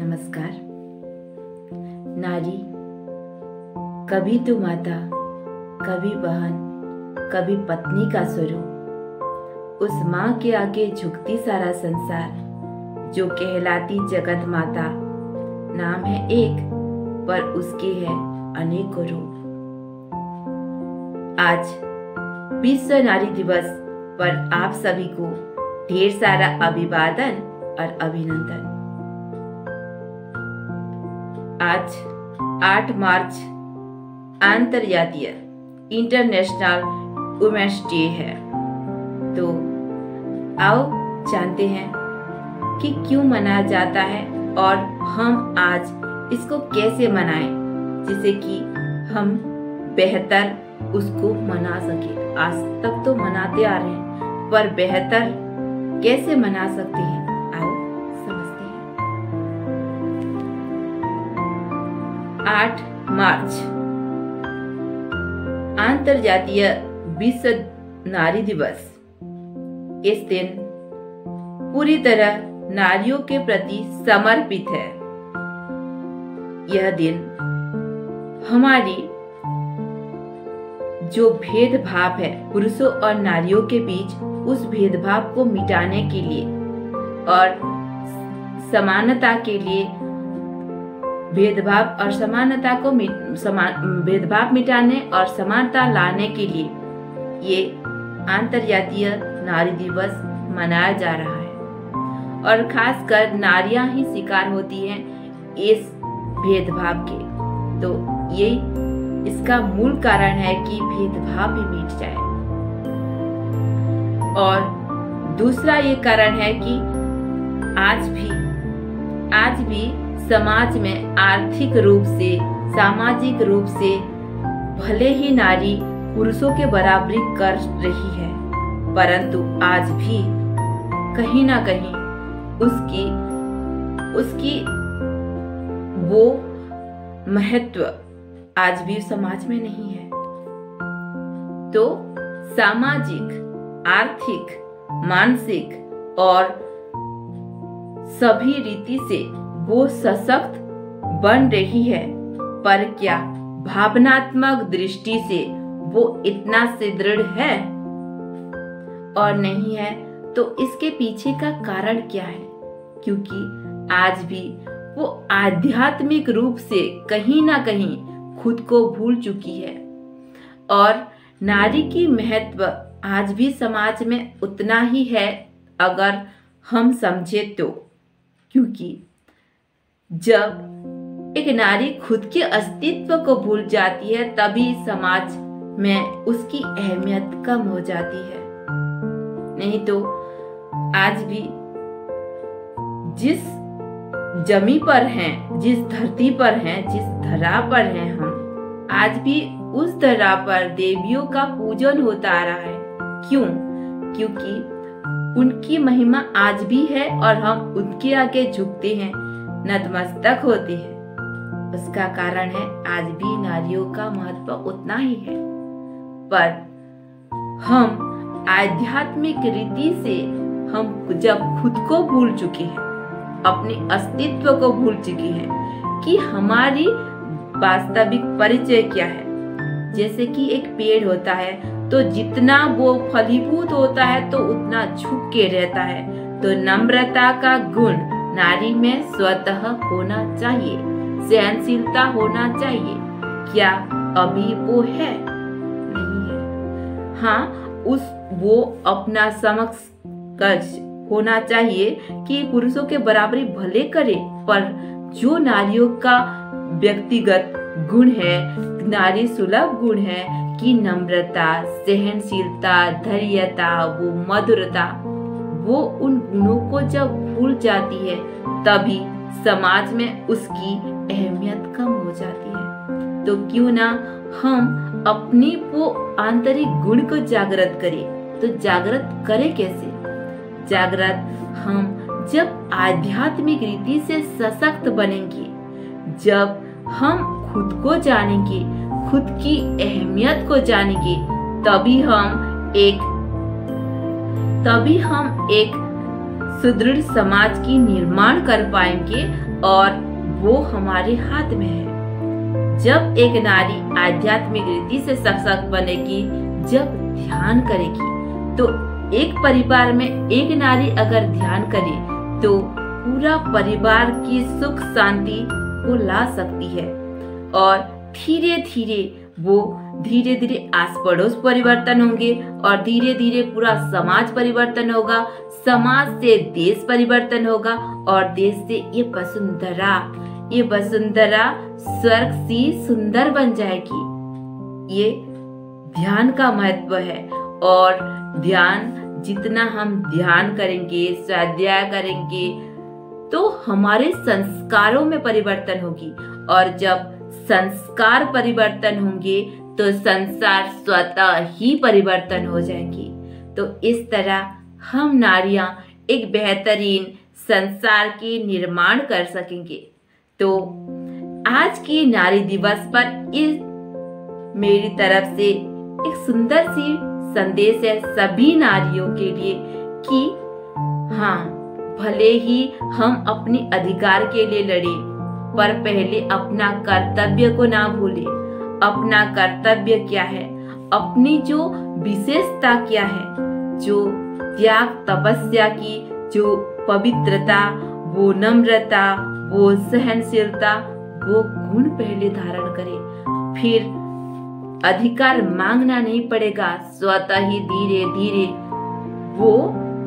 नमस्कार। नारी कभी तो माता, कभी बहन, कभी पत्नी का स्वरूप, उस माँ के आगे झुकती सारा संसार, जो कहलाती जगत माता। नाम है एक पर उसके है अनेकों रूप। आज विश्व नारी दिवस पर आप सभी को ढेर सारा अभिवादन और अभिनंदन। आज 8 मार्च अंतर्राष्ट्रीय इंटरनेशनल वुमेन्स डे है। तो आओ जानते हैं कि क्यों मनाया जाता है और हम आज इसको कैसे मनाएं, जिससे कि हम बेहतर उसको मना सके। आज तक तो मनाते आ रहे हैं, पर बेहतर कैसे मना सकते हैं, आओ समझते हैं। 8 मार्च अंतर्राष्ट्रीय विश्व नारी दिवस। इस दिन पूरी तरह नारियों के प्रति समर्पित है। यह दिन हमारी जो भेदभाव है पुरुषों और नारियों के बीच, उस भेदभाव को मिटाने के लिए और समानता के लिए, भेदभाव और समानता को भेदभाव मिटाने और समानता लाने के लिए ये अंतर्राष्ट्रीय नारी दिवस मनाया जा रहा है। और खासकर नारियां ही शिकार होती हैं इस भेदभाव के। तो ये इसका मूल कारण है कि भेदभाव भी मिट जाए। और दूसरा ये कारण है कि आज भी समाज में आर्थिक रूप से, सामाजिक रूप से भले ही नारी पुरुषों के बराबरी कर रही है, परंतु आज भी कहीं ना कहीं उसकी वो महत्व आज भी समाज में नहीं है। तो सामाजिक, आर्थिक, मानसिक और सभी रीति से वो सशक्त बन रही है, पर क्या भावनात्मक दृष्टि से वो इतना सुदृढ़ है और नहीं है? तो इसके पीछे का कारण क्या है? क्योंकि आज भी वो आध्यात्मिक रूप से कहीं ना कहीं खुद को भूल चुकी है। और नारी की महत्व आज भी समाज में उतना ही है, अगर हम समझे तो। क्योंकि जब एक नारी खुद के अस्तित्व को भूल जाती है, तभी समाज में उसकी अहमियत कम हो जाती है। नहीं तो आज भी जिस जमी पर हैं, जिस धरती पर हैं, जिस धरा पर हैं हम, आज भी उस धरा पर देवियों का पूजन होता आ रहा है। क्यों? क्योंकि उनकी महिमा आज भी है और हम उनके आगे झुकते हैं, नतमस्तक होते हैं। उसका कारण है आज भी नारियों का महत्व उतना ही है, पर हम आध्यात्मिक रीति से हम जब खुद को भूल चुके हैं, अपने अस्तित्व को भूल चुकी हैं कि हमारी वास्तविक परिचय क्या है। जैसे कि एक पेड़ होता है, तो जितना वो फलीभूत होता है तो उतना झुक के रहता है। तो नम्रता का गुण नारी में स्वतः होना चाहिए, सहनशीलता होना चाहिए। क्या अभी वो है? नहीं है। हाँ, वो अपना समक्ष होना चाहिए कि पुरुषों के बराबरी भले करे, पर जो नारियों का व्यक्तिगत गुण है, नारी सुलभ गुण है कि नम्रता, सहनशीलता, धैर्यता, वो मधुरता, वो उन गुणों को जब भूल जाती है, तभी समाज में उसकी अहमियत कम हो जाती है। तो क्यों ना हम अपनी वो आंतरिक गुण को जागृत करें। तो जागृत करें कैसे? जागृत हम जब आध्यात्मिक रीति से सशक्त बनेंगे, जब हम खुद को जानेंगे, खुद की अहमियत को जानेंगे, तभी हम एक सुदृढ़ समाज की निर्माण कर पाएंगे और वो हमारे हाथ में है। जब एक नारी आध्यात्मिक रीति से सशक्त बनेगी, जब ध्यान करेगी, तो एक परिवार में एक नारी अगर ध्यान करे तो पूरा परिवार की सुख शांति को ला सकती है। और धीरे धीरे आस पड़ोस परिवर्तन होंगे और धीरे धीरे पूरा समाज परिवर्तन होगा, समाज से देश परिवर्तन होगा और देश से ये वसुंधरा स्वर्ग सी सुंदर बन जाएगी। ये ध्यान का महत्व है। और ध्यान, जितना हम ध्यान करेंगे, स्वाध्याय करेंगे, तो हमारे संस्कारों में परिवर्तन होगी। और जब संस्कार परिवर्तन होंगे तो संसार स्वतः ही परिवर्तन हो जाएगी। तो इस तरह हम नारियां एक बेहतरीन संसार के निर्माण कर सकेंगे। तो आज की नारी दिवस पर मेरी तरफ से एक सुंदर सी संदेश है सभी नारियों के लिए कि हाँ, भले ही हम अपने अधिकार के लिए लड़े, पर पहले अपना कर्तव्य को ना भूले। अपना कर्तव्य क्या है, अपनी जो विशेषता क्या है, जो त्याग तपस्या की जो पवित्रता, वो नम्रता, वो सहनशीलता, वो गुण पहले धारण करें। फिर अधिकार मांगना नहीं पड़ेगा, स्वतः ही धीरे धीरे वो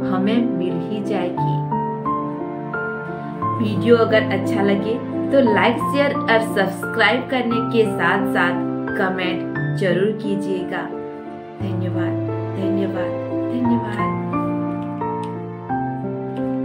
हमें मिल ही जाएगी। वीडियो अगर अच्छा लगे तो लाइक, शेयर और सब्सक्राइब करने के साथ साथ कमेंट जरूर कीजिएगा। धन्यवाद, धन्यवाद, धन्यवाद।